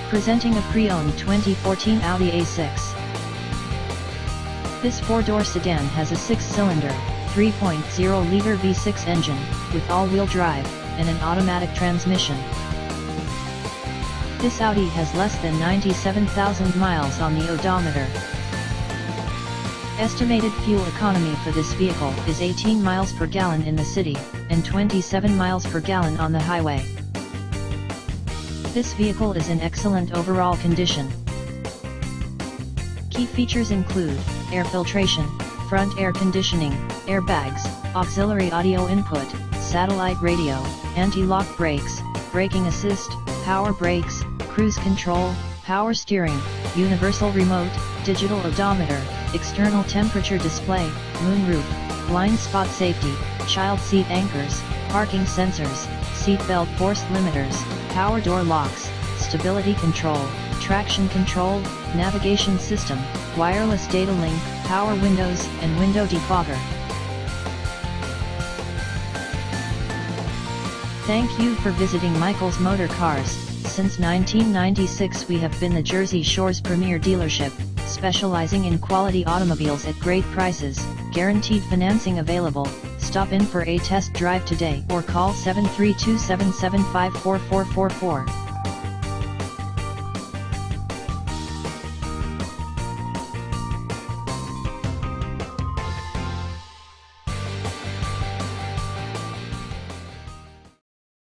Presenting a pre-owned 2014 Audi A6. This four-door sedan has a six-cylinder, 3.0-liter V6 engine, with all-wheel drive, and an automatic transmission. This Audi has less than 97,000 miles on the odometer. Estimated fuel economy for this vehicle is 18 miles per gallon in the city, and 27 miles per gallon on the highway. This vehicle is in excellent overall condition. Key features include air filtration, front air conditioning, airbags, auxiliary audio input, satellite radio, anti-lock brakes, braking assist, power brakes, cruise control, power steering, universal remote, digital odometer, external temperature display, moonroof, blind spot safety, child seat anchors, parking sensors, seat belt force limiters, power door locks, stability control, traction control, navigation system, wireless data link, power windows, and window defogger. Thank you for visiting Michael's Motorcars. Since 1996 we have been the Jersey Shore's premier dealership, specializing in quality automobiles at great prices, guaranteed financing available. Stop in for a test drive today or call 732-775-4444.